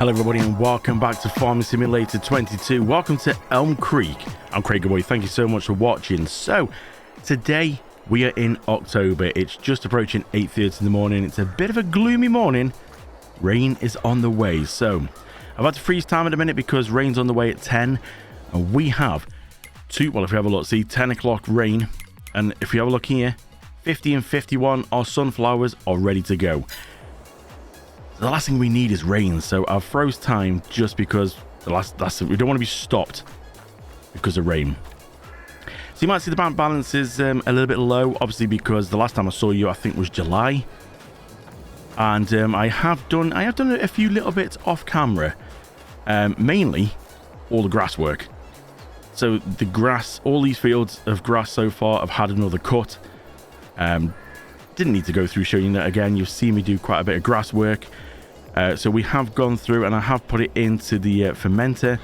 Hello everybody and welcome back to Farming Simulator 22. Welcome to Elm Creek. I'm Craig Boy. Thank you so much for watching. So today we are in October. It's just approaching 8:30 in the morning. It's a bit of a gloomy morning. Rain is on the way. So I've had to freeze time at a minute because rain's on the way at 10. And we have well, if you have a look, see 10 o'clock rain. And if you have a look here, 50 and 51, our sunflowers are ready to go. The last thing we need is rain, so I've froze time just because we don't want to be stopped because of rain. So you might see the bank balance is a little bit low, obviously because the last time I saw you I think was July, and I have done a few little bits off camera, mainly all the grass work. So the grass, all these fields of grass so far have had another cut. Didn't need to go through showing that again. You'll see me do quite a bit of grass work. So we have gone through and I have put it into the fermenter,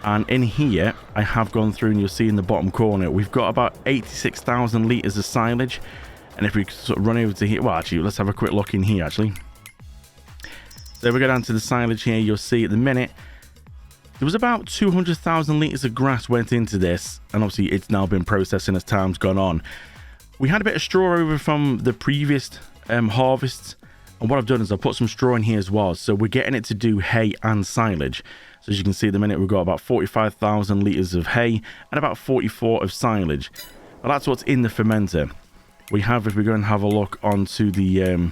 and in here I have gone through and you'll see in the bottom corner we've got about 86,000 litres of silage. And if we sort of run over to here, well actually let's have a quick look in here actually. So we go down to the silage here, you'll see at the minute there was about 200,000 litres of grass went into this, and obviously it's now been processing as time's gone on. We had a bit of straw over from the previous harvests, and what I've done is I've put some straw in here as well, so we're getting it to do hay and silage. So as you can see at the minute we've got about 45,000 litres of hay and about 44 of silage. Well, that's what's in the fermenter. We have, if we go and have a look onto the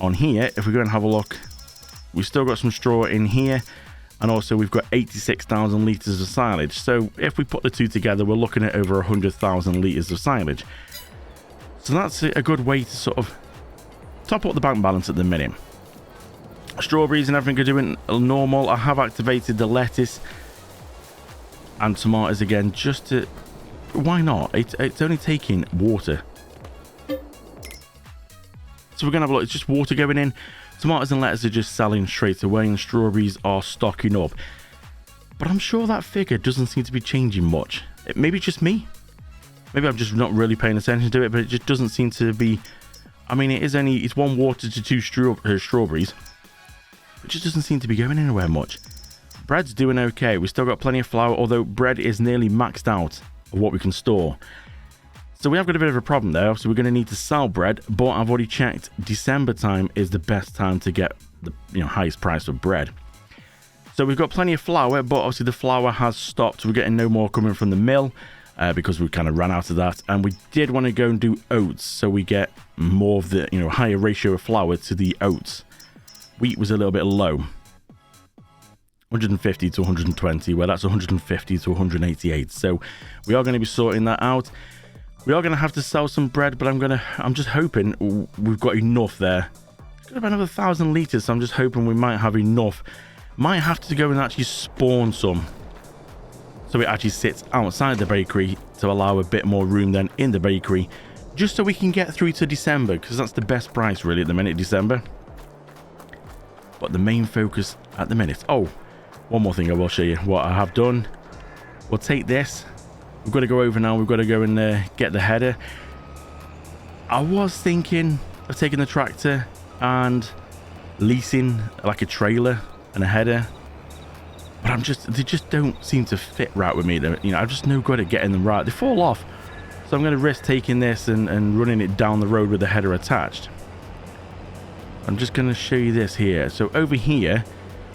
on here, if we go and have a look, we've still got some straw in here, and also we've got 86,000 litres of silage. So if we put the two together, we're looking at over 100,000 litres of silage. So that's a good way to sort of top up the bank balance at the minute. Strawberries and everything are doing normal. I have activated the lettuce and tomatoes again just to... Why not? It's only taking water. So we're going to have a look. It's just water going in. Tomatoes and lettuce are just selling straight away, and strawberries are stocking up. But I'm sure that figure doesn't seem to be changing much. Maybe it's just me. Maybe I'm just not really paying attention to it, but it just doesn't seem to be... I mean, it's one water to two strawberries. It just doesn't seem to be going anywhere much. Bread's doing okay. We've still got plenty of flour, although bread is nearly maxed out of what we can store. So we have got a bit of a problem there. So we're going to need to sell bread, but I've already checked. December time is the best time to get the highest price of bread. So we've got plenty of flour, but obviously the flour has stopped. We're getting no more coming from the mill because we kind of ran out of that. And we did want to go and do oats, so we get more of the higher ratio of flour to the oats. Wheat was a little bit low, 150 to 120, where that's 150 to 188. So we are going to be sorting that out. We are going to have to sell some bread, but I'm just hoping we've got enough there. It's got about another 1,000 litres, so I'm just hoping we might have enough. Might have to go and actually spawn some, so it actually sits outside the bakery to allow a bit more room then in the bakery, just so we can get through to December, because that's the best price really at the minute, December. But the main focus at the minute... Oh, one more thing I will show you what I have done. We'll take this. We've got to go over now. We've got to go and get the header. I was thinking of taking the tractor and leasing like a trailer and a header, but they just don't seem to fit right with me. I'm just no good at getting them right. They fall off. So I'm going to risk taking this and running it down the road with the header attached. I'm just going to show you this here. So over here,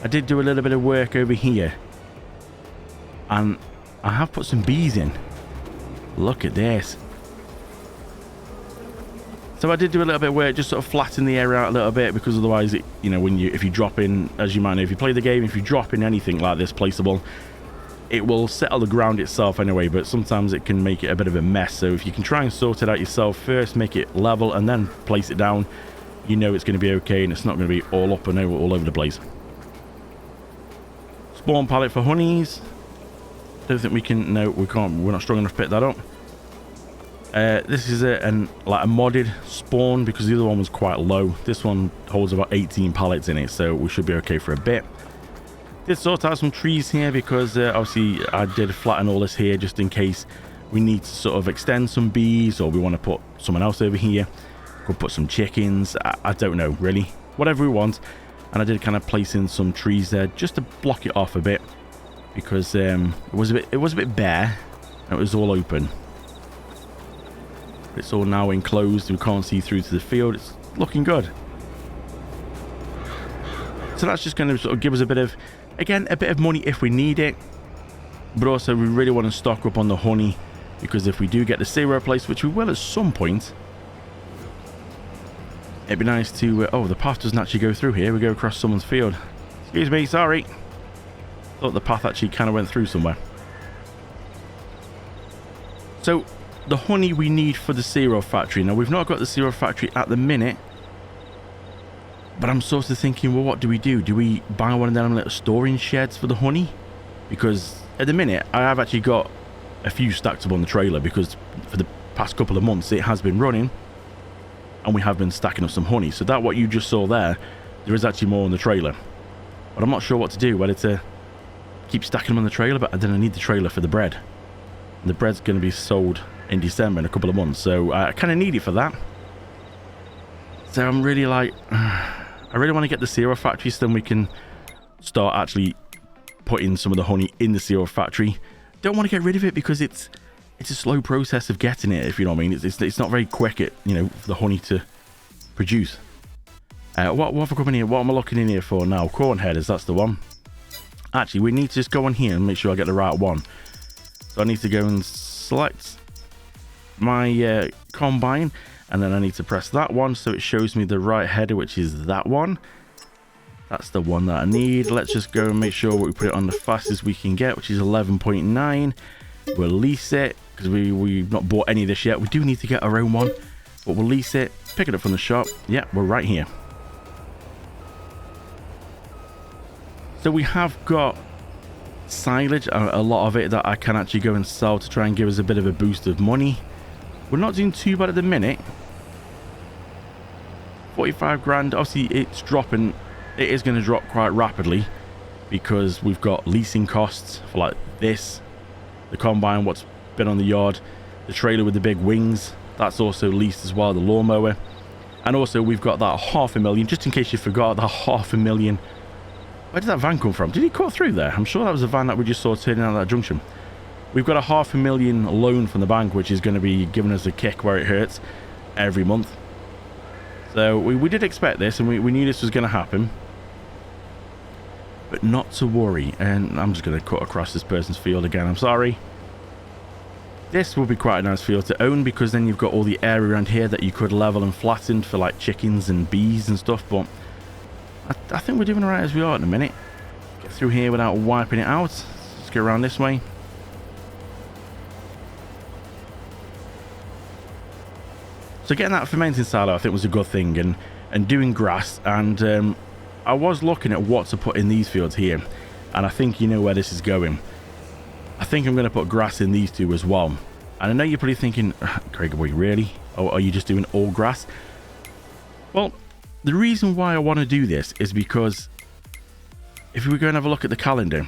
I did do a little bit of work over here, and I have put some bees in. Look at this. So I did do a little bit of work, just sort of flatten the area out a little bit, because otherwise, if you drop in, as you might know, if you play the game, if you drop in anything like this placeable, it will settle the ground itself anyway, but sometimes it can make it a bit of a mess. So if you can try and sort it out yourself first, make it level, and then place it down, it's going to be okay, and it's not going to be all up and all over the place. Spawn pallet for honeys. Don't think we can. No, we can't. We're not strong enough to pick that up. This is like a modded spawn, because the other one was quite low. This one holds about 18 pallets in it, so we should be okay for a bit. Did sort out some trees here because obviously I did flatten all this here just in case we need to sort of extend some bees, or we want to put someone else over here. Could put some chickens. I don't know really. Whatever we want. And I did kind of place in some trees there just to block it off a bit, because it was a bit bare. It was all open. It's all now enclosed. We can't see through to the field. It's looking good. So that's just going to sort of give us a bit of, again, a bit of money if we need it. But also we really want to stock up on the honey, because if we do get the zero place, which we will at some point, it'd be nice to... oh, the path doesn't actually go through here. We go across someone's field. Excuse me, sorry. Thought the path actually kind of went through somewhere. So the honey we need for the zero factory. Now, we've not got the zero factory at the minute, but I'm sort of thinking, well, what do we do? Do we buy one of them little storage sheds for the honey? Because at the minute, I have actually got a few stacked up on the trailer, because for the past couple of months, it has been running, and we have been stacking up some honey. So that what you just saw there is actually more on the trailer. But I'm not sure what to do, whether to keep stacking them on the trailer, but then I need the trailer for the bread. And the bread's going to be sold in December in a couple of months, so I kind of need it for that. So I'm really like, I really want to get the zero factory so then we can start actually putting some of the honey in the zero factory. Don't want to get rid of it because it's a slow process of getting it, if you know what I mean. It's not very quick, for the honey to produce. What have I come in here? What am I looking in here for now? Corn headers, that's the one. Actually, we need to just go on here and make sure I get the right one. So I need to go and select my combine, and then I need to press that one so it shows me the right header, which is that one. That's the one that I need. Let's just go and make sure we put it on the fastest we can get, which is 11.9. We'll lease it, because we've not bought any of this yet. We do need to get our own one, but we'll lease it, pick it up from the shop. Yeah, we're right here. So we have got silage, a lot of it that I can actually go and sell to try and give us a bit of a boost of money. We're not doing too bad at the minute. 45 grand, obviously it's dropping. It is going to drop quite rapidly because we've got leasing costs for like this, the combine, what's been on the yard, the trailer with the big wings, that's also leased as well, the lawnmower. And also we've got that 500,000, just in case you forgot, that 500,000. Where did that van come from? Did he cut through there? I'm sure that was a van that we just saw turning out of that junction. We've got a 500,000 loan from the bank, which is going to be giving us a kick where it hurts every month. So we did expect this, and we knew this was going to happen. But not to worry. And I'm just going to cut across this person's field again. I'm sorry. This will be quite a nice field to own, because then you've got all the area around here that you could level and flatten for like chickens and bees and stuff. But I think we're doing alright as we are at the minute. Get through here without wiping it out. Let's go around this way. So getting that fermenting silo I think was a good thing, and doing grass, and I was looking at what to put in these fields here, and I think you know where this is going. I think I'm going to put grass in these two as well. And I know you're probably thinking, Craig, boy, really? Or are you just doing all grass? Well, the reason why I want to do this is because if we go and have a look at the calendar,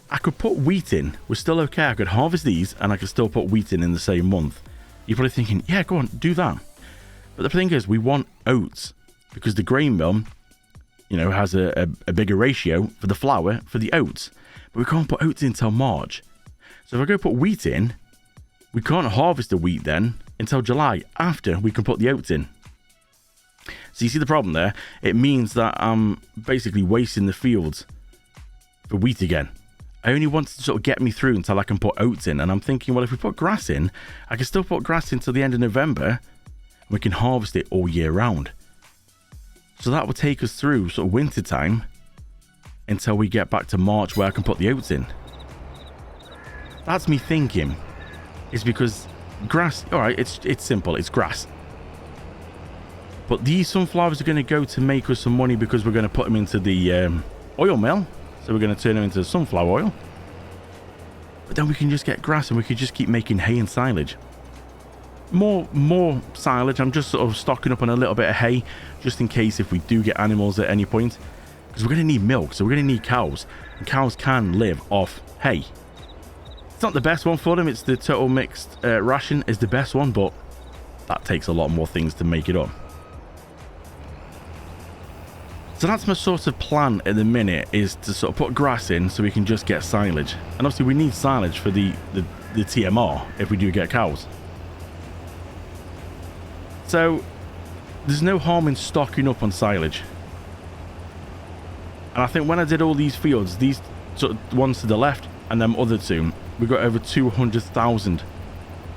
I could put wheat in. We're still okay. I could harvest these and I could still put wheat in the same month. You're probably thinking, yeah, go on, do that. But the thing is, we want oats, because the grain mill, has a bigger ratio for the flour for the oats. But we can't put oats in until March. So if I go put wheat in, we can't harvest the wheat then until July, after we can put the oats in. So you see the problem there? It means that I'm basically wasting the fields for wheat again. I only wanted to sort of get me through until I can put oats in. And I'm thinking, well, if we put grass in, I can still put grass in till the end of November. And we can harvest it all year round. So that will take us through sort of winter time until we get back to March, where I can put the oats in. That's me thinking. It's because grass, all right, it's simple. It's grass. But these sunflowers are going to go to make us some money, because we're going to put them into the oil mill. So we're going to turn them into sunflower oil. But then we can just get grass, and we could just keep making hay and silage. More silage. I'm just sort of stocking up on a little bit of hay, just in case if we do get animals at any point. Because we're going to need milk, so we're going to need cows. And cows can live off hay. It's not the best one for them. It's the total mixed ration is the best one, but that takes a lot more things to make it up. So that's my sort of plan at the minute, is to sort of put grass in so we can just get silage. And obviously we need silage for the TMR if we do get cows. So there's no harm in stocking up on silage. And I think when I did all these fields, these sort of ones to the left and them other two, we got over 200,000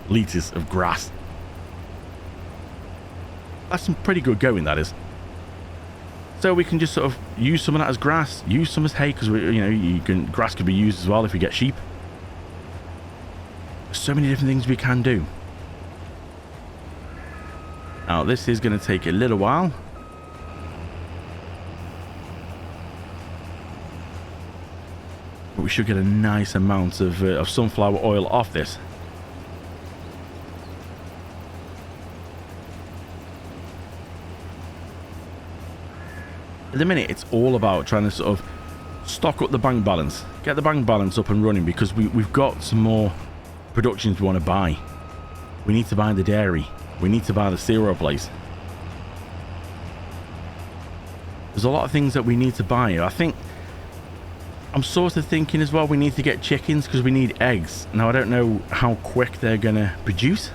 litres of grass. That's some pretty good going, that is. So we can just sort of use some of that as grass, use some as hay, because grass could be used as well if we get sheep. There's so many different things we can do. Now this is going to take a little while. But we should get a nice amount of sunflower oil off this. At the minute, it's all about trying to sort of stock up the bank balance, get the bank balance up and running, because we've got some more productions we want to buy. We need to buy the dairy. We need to buy the cereal place. There's a lot of things that we need to buy. I think I'm sort of thinking as well we need to get chickens because we need eggs. Now, I don't know how quick they're going to produce.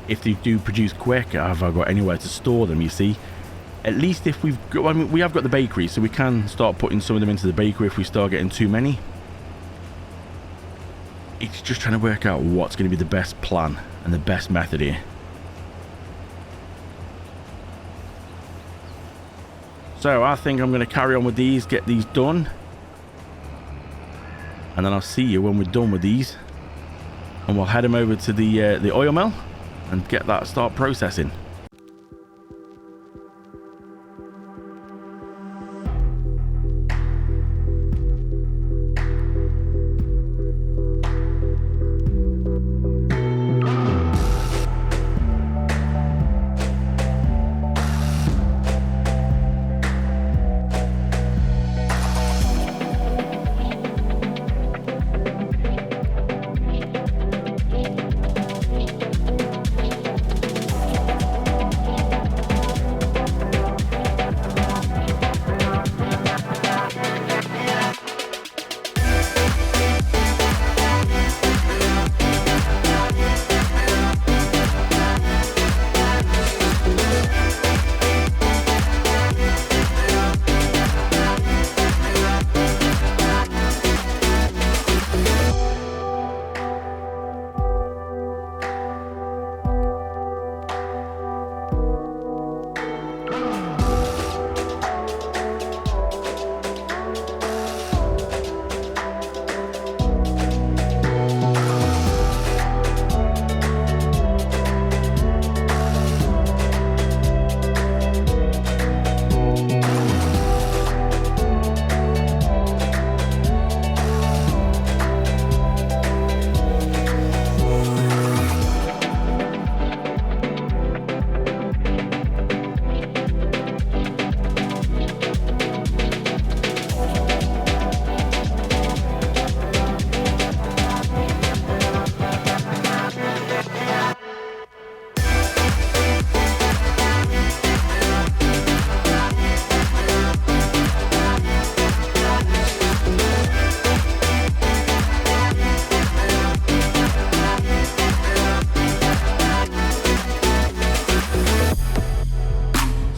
If they do produce quick, have I got anywhere to store them, you see? At least if we've got, I mean, we have got the bakery, so we can start putting some of them into the bakery if we start getting too many. It's just trying to work out what's going to be the best plan and the best method here. So I think I'm going to carry on with these, get these done. And then I'll see you when we're done with these. And we'll head them over to the oil mill and get that start processing.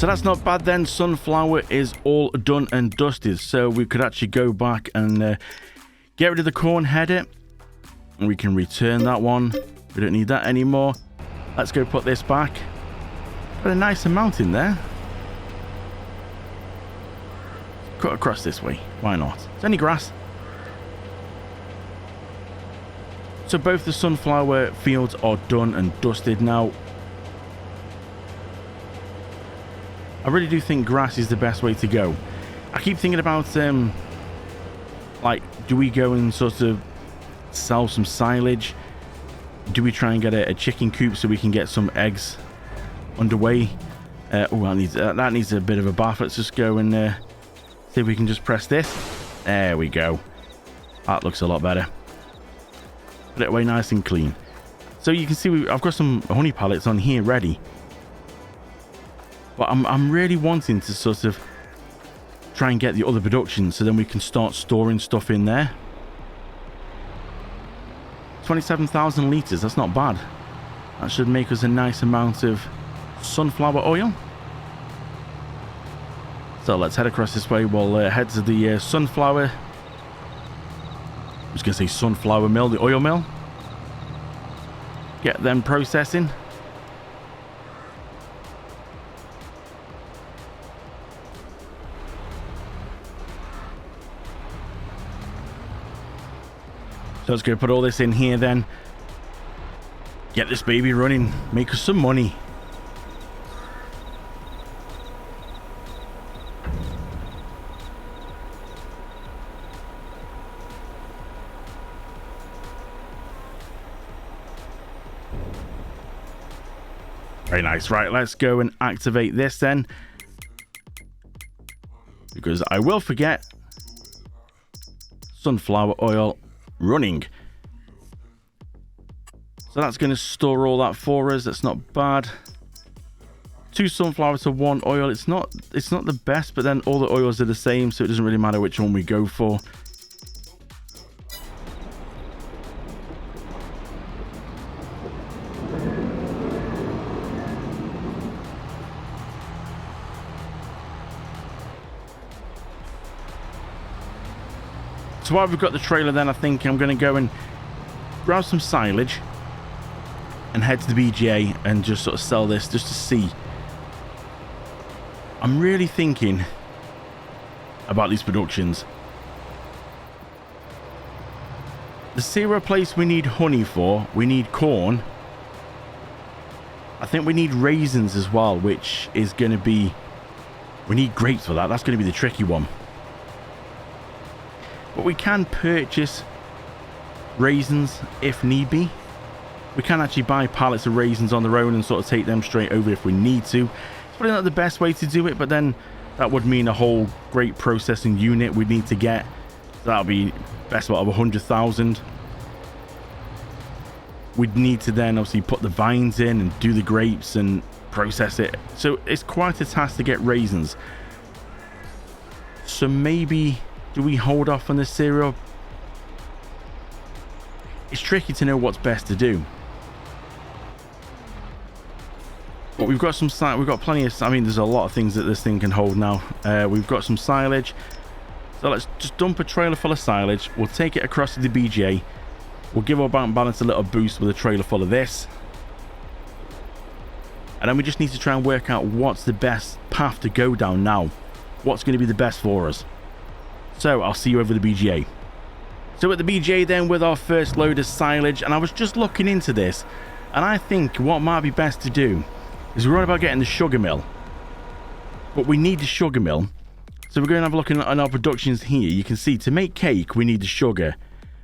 So that's not bad then. Sunflower is all done and dusted. So we could actually go back and get rid of the corn header. And we can return that one. We don't need that anymore. Let's go put this back. Got a nice amount in there. Cut across this way. Why not? It's only grass. So both the sunflower fields are done and dusted now. I really do think grass is the best way to go. I keep thinking about, like, do we go and sort of sell some silage? Do we try and get a chicken coop so we can get some eggs underway? Oh, that needs a bit of a bath. Let's just go and see if we can just press this. There we go. That looks a lot better. Put it away nice and clean. So you can see I've got some honey pallets on here ready. But I'm really wanting to sort of try and get the other production so then we can start storing stuff in there. 27,000 litres, that's not bad. That should make us a nice amount of sunflower oil. So let's head across this way. We'll head to the sunflower. I was going to say sunflower mill, the oil mill. Get them processing. So let's go put all this in here then. Get this baby running. Make us some money. Very nice. Right, let's go and activate this then. Because I will forget. Sunflower oil running. So that's going to store all that for us. That's not bad. 2 sunflower to 1 oil. It's not the best, but then all the oils are the same, so it doesn't really matter which one we go for. So while we've got the trailer then, I think I'm going to go and grab some silage and head to the BGA and just sort of sell this just to see. I'm really thinking about these productions. The cereal place we need honey for, we need corn. I think we need raisins as well, which is going to be... We need grapes for that. That's going to be the tricky one. But we can purchase raisins if need be. We can actually buy pallets of raisins on their own and sort of take them straight over if we need to. It's probably not the best way to do it, but then that would mean a whole grape processing unit we'd need to get. So that would be best part of 100,000. We'd need to then obviously put the vines in and do the grapes and process it. So it's quite a task to get raisins. So maybe... do we hold off on the cereal? It's tricky to know what's best to do. But we've got some silage. We've got plenty of... I mean, there's a lot of things that this thing can hold now. We've got some silage. So let's just dump a trailer full of silage. We'll take it across to the BGA. We'll give our bank balance a little boost with a trailer full of this. And then we just need to try and work out what's the best path to go down now. What's going to be the best for us. So I'll see you over the BGA. So at the BGA then with our first load of silage, and I was just looking into this, and I think what might be best to do is we're on about getting the sugar mill. But we need the sugar mill. So we're going to have a look at our productions here. You can see to make cake we need the sugar.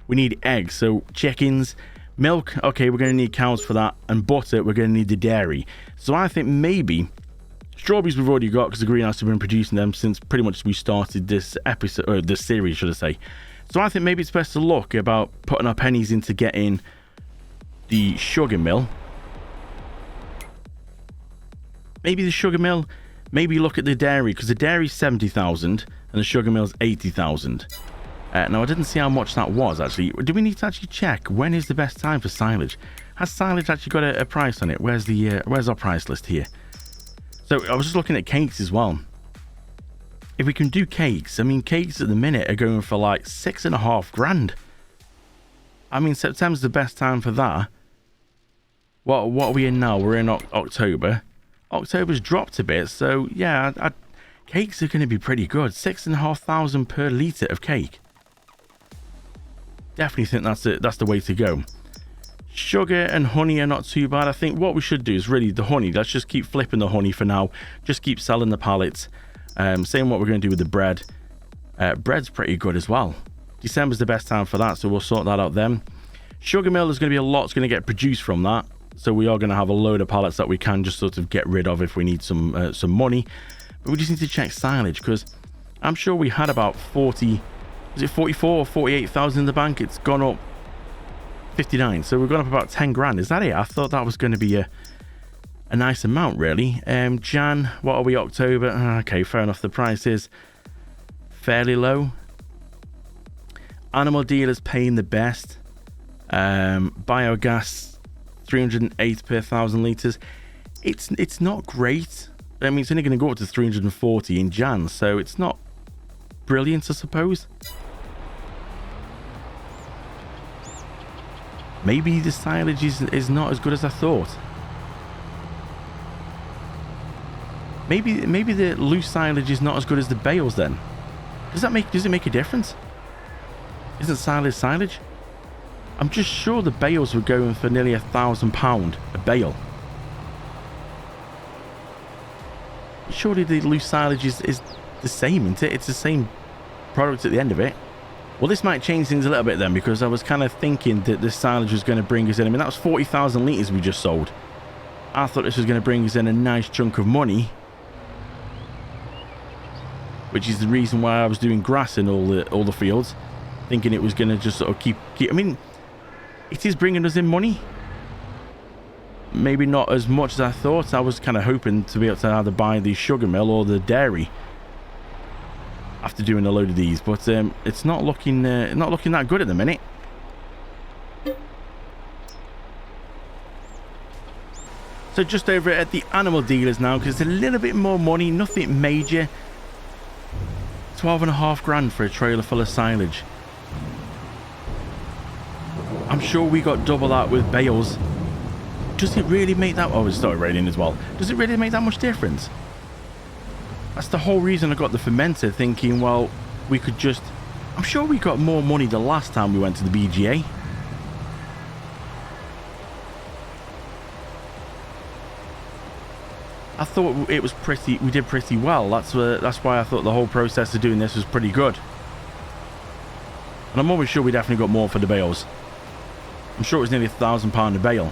We need eggs, so chickens, milk, okay, we're going to need cows for that, and butter, we're going to need the dairy. So I think maybe... strawberries we've already got because the greenhouse have been producing them since pretty much we started this episode, or this series, should I say. So I think maybe it's best to look about putting our pennies into getting the sugar mill. Maybe the sugar mill, maybe look at the dairy, because the dairy's 70,000 and the sugar mill's 80,000. Now I didn't see how much that was actually. Do we need to actually check when is the best time for silage? Has silage actually got a price on it? Where's our price list here? So I was just looking at cakes as well. If we can do cakes, I mean, cakes at the minute are going for like 6.5 grand. I mean, September's the best time for that. What are we in now? We're in October. October's dropped a bit, so yeah, cakes are going to be pretty good. 6,500 per litre of cake. Definitely think that's the way to go. Sugar and honey are not too bad. I think what we should do is really the honey. Let's just keep flipping the honey for now. Just keep selling the pallets. Same what we're going to do with the bread. Bread's pretty good as well. December's the best time for that, so we'll sort that out then. Sugar mill, there's going to be a lot that's going to get produced from that. So we are going to have a load of pallets that we can just sort of get rid of if we need some money. But we just need to check silage, because I'm sure we had about 40... is it 44 or 48,000 in the bank? It's gone up 59, so we've gone up about 10 grand. Is that it? I thought that was going to be a nice amount, really. Jan, what are we, October? Okay, fair enough. The price is fairly low. Animal dealers paying the best. Biogas, 308 per 1,000 litres. It's not great. I mean, it's only going to go up to 340 in Jan, so it's not brilliant, I suppose. Maybe the silage is not as good as I thought. Maybe the loose silage is not as good as the bales then. Does it make a difference? Isn't silage? I'm just sure the bales were going for nearly £1,000 a bale. Surely the loose silage is the same, isn't it? It's the same product at the end of it. Well, this might change things a little bit then, because I was kind of thinking that the silage was going to bring us in. I mean, that was 40,000 litres we just sold. I thought this was going to bring us in a nice chunk of money, which is the reason why I was doing grass in all the fields, thinking it was going to just sort of keep. I mean, it is bringing us in money. Maybe not as much as I thought. I was kind of hoping to be able to either buy the sugar mill or the dairy after doing a load of these, but it's not looking that good at the minute. So just over at the animal dealers now, because it's a little bit more money, nothing major. 12.5 grand for a trailer full of silage. I'm sure we got double that with bales. Does it really make that... Oh, it started raining as well. Does it really make that much difference? That's the whole reason I got the fermenter, thinking, well, we could just... I'm sure we got more money the last time we went to the BGA. I thought it was pretty... We did pretty well. That's why I thought the whole process of doing this was pretty good. And I'm always sure we definitely got more for the bales. I'm sure it was nearly £1,000 a bale.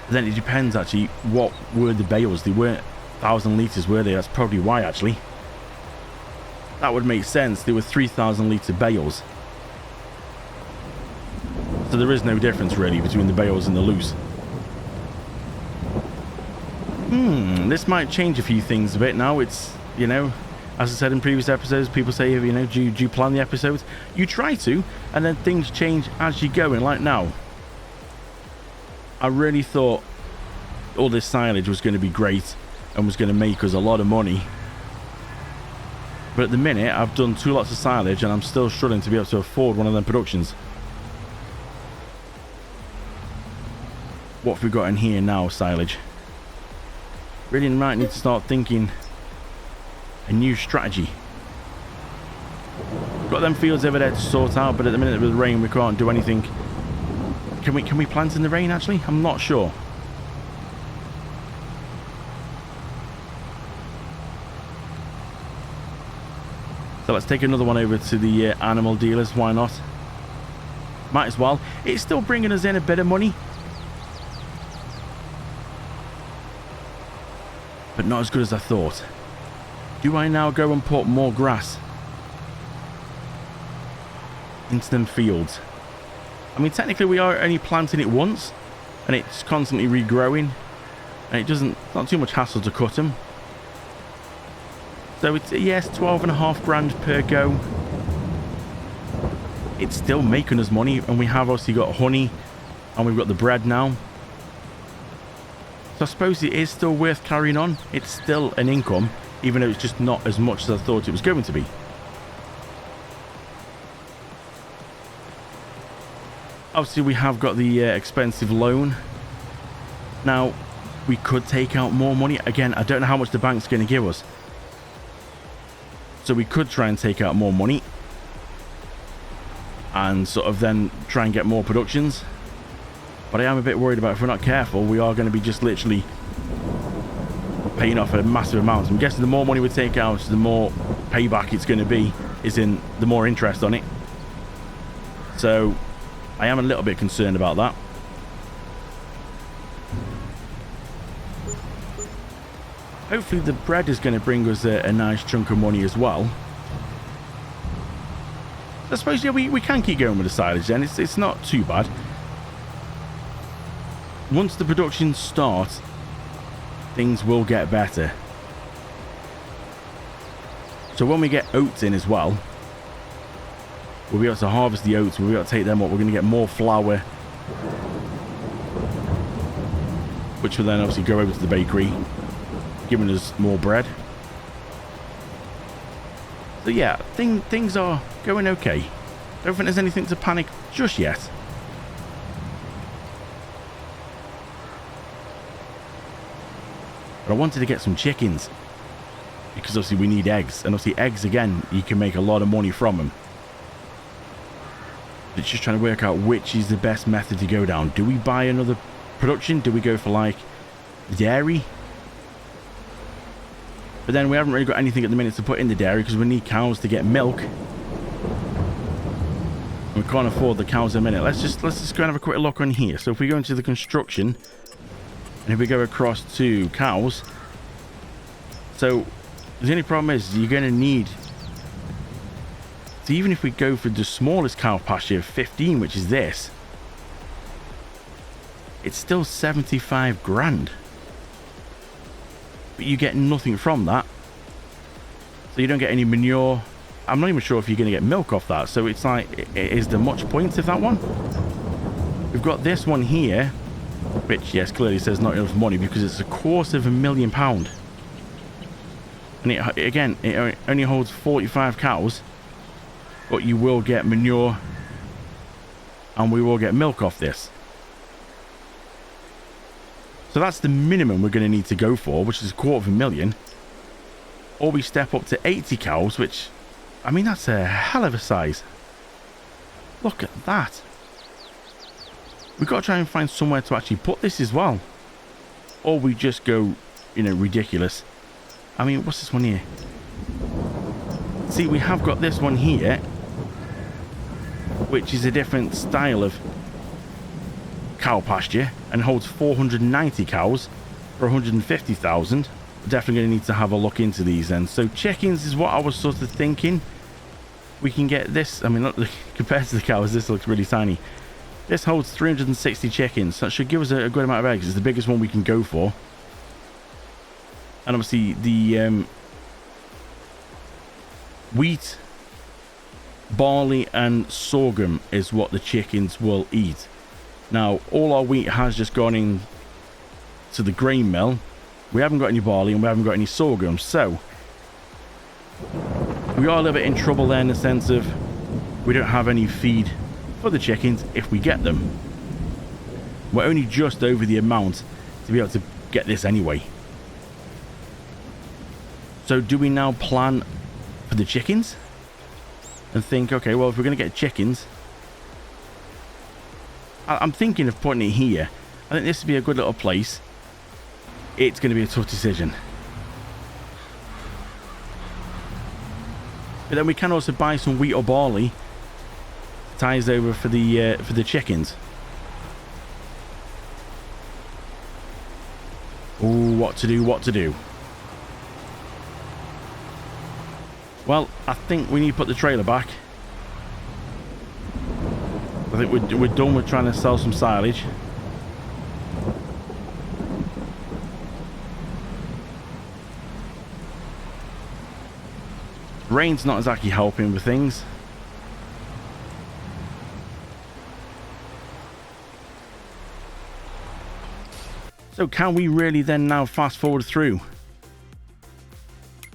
Then it depends, actually, what were the bales. They weren't 1,000 litres, were they? That's probably why, actually. That would make sense. They were 3,000 litre bales. So there is no difference, really, between the bales and the loose. This might change a few things a bit now. It's, you know, as I said in previous episodes, people say, you know, do you plan the episodes? You try to, and then things change as you go. And like now, I really thought all this silage was going to be great and was going to make us a lot of money. But at the minute, I've done 2 lots of silage and I'm still struggling to be able to afford one of them productions. What have we got in here now, silage? Really might need to start thinking a new strategy. Got them fields over there to sort out, but at the minute with the rain, we can't do anything. Can we plant in the rain, actually? I'm not sure. So let's take another one over to the animal dealers. Why not? Might as well. It's still bringing us in a bit of money, but not as good as I thought. Do I now go and put more grass into them fields? I mean, technically we are only planting it once, and it's constantly regrowing, and not too much hassle to cut them. So it's, yes, 12.5 grand per go. It's still making us money, and we have obviously got honey, and we've got the bread now. So I suppose it is still worth carrying on. It's still an income, even though it's just not as much as I thought it was going to be. Obviously, we have got the expensive loan. Now, we could take out more money. Again, I don't know how much the bank's going to give us. So we could try and take out more money and sort of then try and get more productions. But I am a bit worried about if we're not careful, we are going to be just literally paying off a massive amount. I'm guessing the more money we take out, the more payback it's going to be, is in the more interest on it. So I am a little bit concerned about that. Hopefully the bread is going to bring us a nice chunk of money as well. I suppose, yeah, we can keep going with the silage then. It's not too bad. once the production starts, things will get better. So when we get oats in as well, we'll be able to harvest the oats. We'll be able to take them up. We're going to get more flour, which will then obviously go over to the bakery, giving us more bread. So yeah, things are going okay. Don't think there's anything to panic just yet. But I wanted to get some chickens, because obviously we need eggs. And obviously eggs, again, you can make a lot of money from them. It's just trying to work out which is the best method to go down. Do we buy another production? Do we go for like dairy? But then we haven't really got anything at the minute to put in the dairy, because we need cows to get milk. We can't afford the cows a minute. Let's just go and have a quick look on here. So if we go into the construction, and if we go across to cows, so the only problem is you're going to need, so even if we go for the smallest cow pasture of 15, which is this, it's still 75 grand. But you get nothing from that. So you don't get any manure. I'm not even sure if you're going to get milk off that. So it's like, is there much point of that one? We've got this one here, which, yes, clearly says not enough money, because it's £250,000. And it only holds 45 cows. But you will get manure, and we will get milk off this. So that's the minimum we're going to need to go for, which is £250,000. Or we step up to 80 cows, which, I mean, that's a hell of a size. Look at that. We've got to try and find somewhere to actually put this as well. Or we just go, you know, ridiculous. I mean, what's this one here? See, we have got this one here, which is a different style of cow pasture, and holds 490 cows for 150,000. Definitely going to need to have a look into these then. So chickens is what I was sort of thinking. We can get this, I mean, look, compared to the cows, this looks really tiny. This holds 360 chickens. So that should give us a good amount of eggs. It's the biggest one we can go for. And obviously the wheat, barley and sorghum is what the chickens will eat. Now, all our wheat has just gone in to the grain mill. We haven't got any barley and we haven't got any sorghum. So, we are a little bit in trouble there, in the sense of we don't have any feed for the chickens if we get them. We're only just over the amount to be able to get this anyway. So, do we now plan for the chickens? And think, okay, well, if we're going to get chickens, I'm thinking of putting it here. I think this would be a good little place. It's going to be a tough decision. But then we can also buy some wheat or barley. Ties over for the chickens. Oh, what to do? Well, I think we need to put the trailer back. I think we're done with trying to sell some silage. Rain's not exactly helping with things. So can we really then now fast forward through?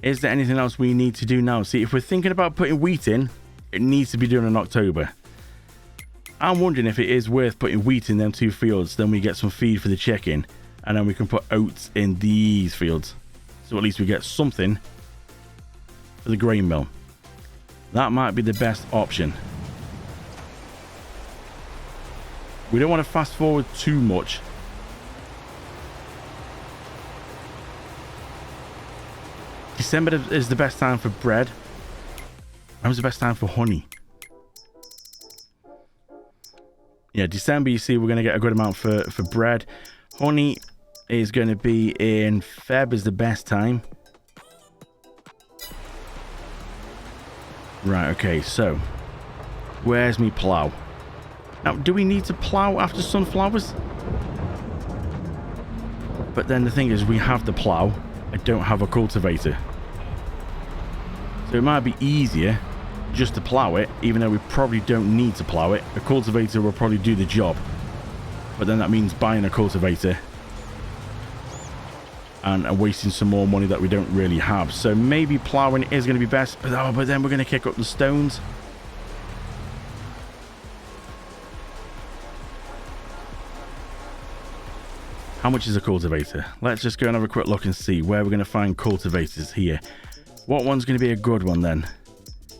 Is there anything else we need to do now? See, if we're thinking about putting wheat in, it needs to be done in October. I'm wondering if it is worth putting wheat in them two fields, then we get some feed for the chicken, and then we can put oats in these fields. So at least we get something for the grain mill. That might be the best option. We don't want to fast forward too much. December is the best time for bread. When's the best time for honey? Yeah, December, you see, we're going to get a good amount for bread. Honey is going to be in Feb is the best time. Right, okay, so where's me plough? Now, do we need to plough after sunflowers? But then the thing is, we have the plow. I don't have a cultivator. So it might be easier just to plow it, even though we probably don't need to plow it. A cultivator will probably do the job. But then that means buying a cultivator and wasting some more money that we don't really have. So maybe plowing is going to be best. But then we're going to kick up the stones. How much is a cultivator? Let's just go and have a quick look and see where we're going to find cultivators here. What one's going to be a good one then?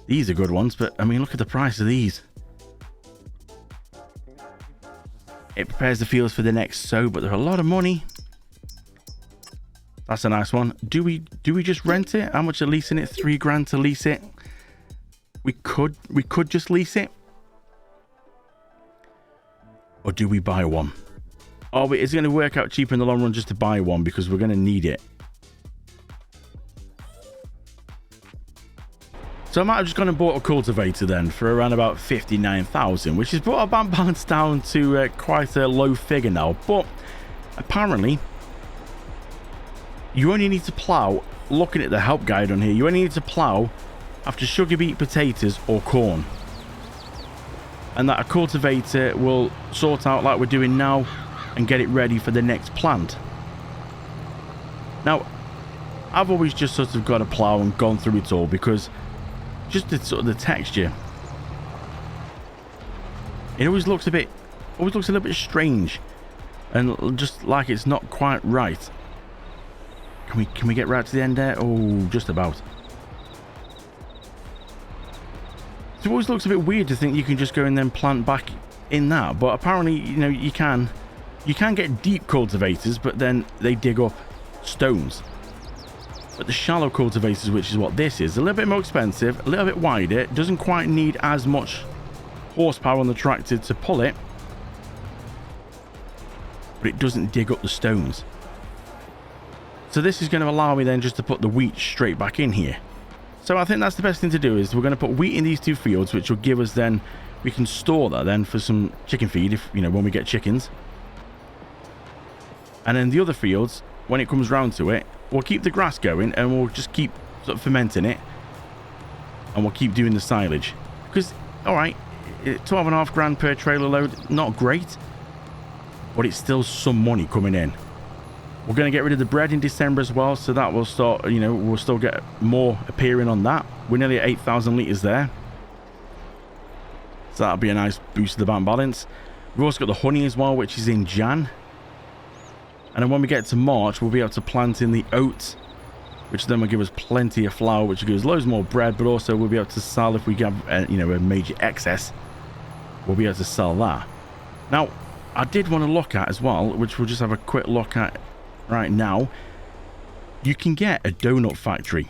These are good ones, but I mean, look at the price of these. It prepares the fields for the next sow, but they're a lot of money. That's a nice one. Do we just rent it? How much are leasing it? 3 grand to lease it. We could just lease it. Or do we buy one? Oh, but it's going to work out cheaper in the long run just to buy one because we're going to need it. So I might have just gone and bought a cultivator then for around about 59,000, which has brought our bank balance down to quite a low figure now. But apparently, you only need to plow, looking at the help guide on here, you only need to plow after sugar beet potatoes or corn. And that a cultivator will sort out like we're doing now and get it ready for the next plant. Now, I've always just sort of got a plow and gone through it all because just the sort of the texture, it always looks a little bit strange and just like it's not quite right. Can we get right to the end there? Oh, just about. So it always looks a bit weird to think you can just go and then plant back in that, but apparently, you know, you can get deep cultivators, but then they dig up stones. But the shallow cultivators, which is what this is, a little bit more expensive, a little bit wider, doesn't quite need as much horsepower on the tractor to pull it, but it doesn't dig up the stones. So this is going to allow me then just to put the wheat straight back in here. So I think that's the best thing to do, is we're going to put wheat in these 2 fields, which will give us then, we can store that then for some chicken feed, if, you know, when we get chickens. And then the other fields, when it comes round to it, we'll keep the grass going and we'll just keep sort of fermenting it. And we'll keep doing the silage. Because, alright, 12.5 grand per trailer load, not great. But it's still some money coming in. We're going to get rid of the bread in December as well. So that will start, you know, we'll still get more appearing on that. We're nearly at 8,000 litres there. So that'll be a nice boost to the bank balance. We've also got the honey as well, which is in Jan. And then when we get to March, we'll be able to plant in the oats, which then will give us plenty of flour, which will give us loads more bread, but also we'll be able to sell, if we have you know, a major excess, we'll be able to sell that. Now, I did want to look at as well, which we'll just have a quick look at right now. You can get a donut factory.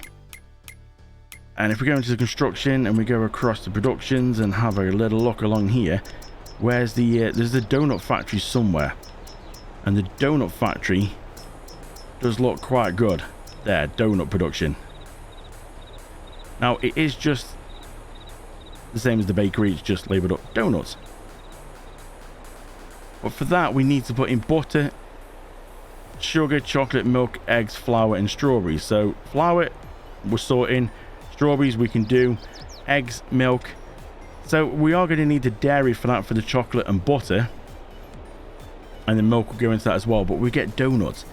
And if we go into the construction and we go across the productions and have a little look along here, where's the, there's the donut factory somewhere. And the donut factory does look quite good. There, donut production. Now, it is just the same as the bakery, it's just labelled up donuts. But for that, we need to put in butter, sugar, chocolate, milk, eggs, flour, and strawberries. So, flour, we're sorting. Strawberries, we can do. Eggs, milk. So, we are going to need the dairy for that, for the chocolate and butter. And the milk will go into that as well. But we get donuts.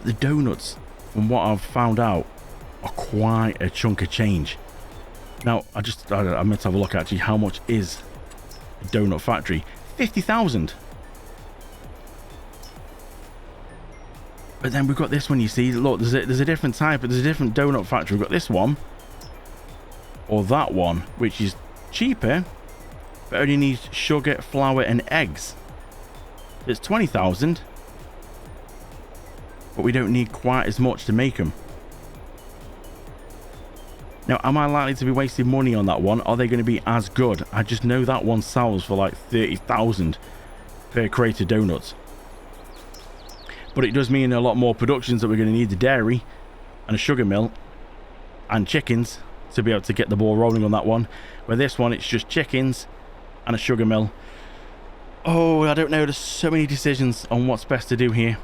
The donuts, from what I've found out, are quite a chunk of change. Now, I meant to have a look actually. How much is a donut factory? 50,000. But then we've got this one, you see. Look, there's a different type. There's a different donut factory. We've got this one. Or that one, which is cheaper. But only needs sugar, flour, and eggs. It's 20,000, but we don't need quite as much to make them. Now, am I likely to be wasting money on that one? Are they going to be as good? I just know that one sells for like 30,000 per crate of donuts. But it does mean a lot more productions that we're going to need the dairy and a sugar mill and chickens to be able to get the ball rolling on that one. Where this one, it's just chickens and a sugar mill. Oh, I don't know. There's so many decisions on what's best to do here.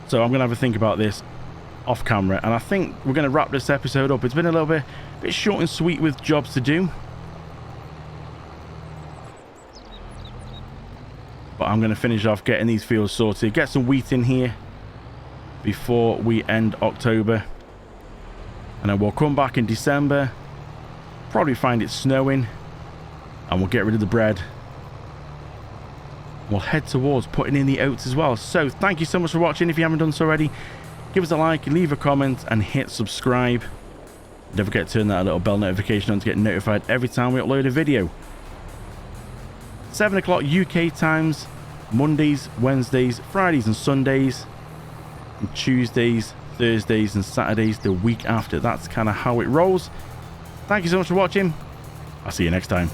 So I'm going to have a think about this off camera, and I think we're going to wrap this episode up. It's been a little bit short and sweet with jobs to do, but I'm going to finish off getting these fields sorted, get some wheat in here before we end October, and then we'll come back in December, probably find it snowing, and we'll get rid of the bread. We'll head towards putting in the oats as well. So thank you so much for watching. If you haven't done so already, give us a like, leave a comment, and hit subscribe. Don't forget to turn that little bell notification on to get notified every time we upload a video. 7 o'clock UK times, Mondays, Wednesdays, Fridays and Sundays, and Tuesdays, Thursdays and Saturdays the week after. That's kind of how it rolls. Thank you so much for watching. I'll see you next time.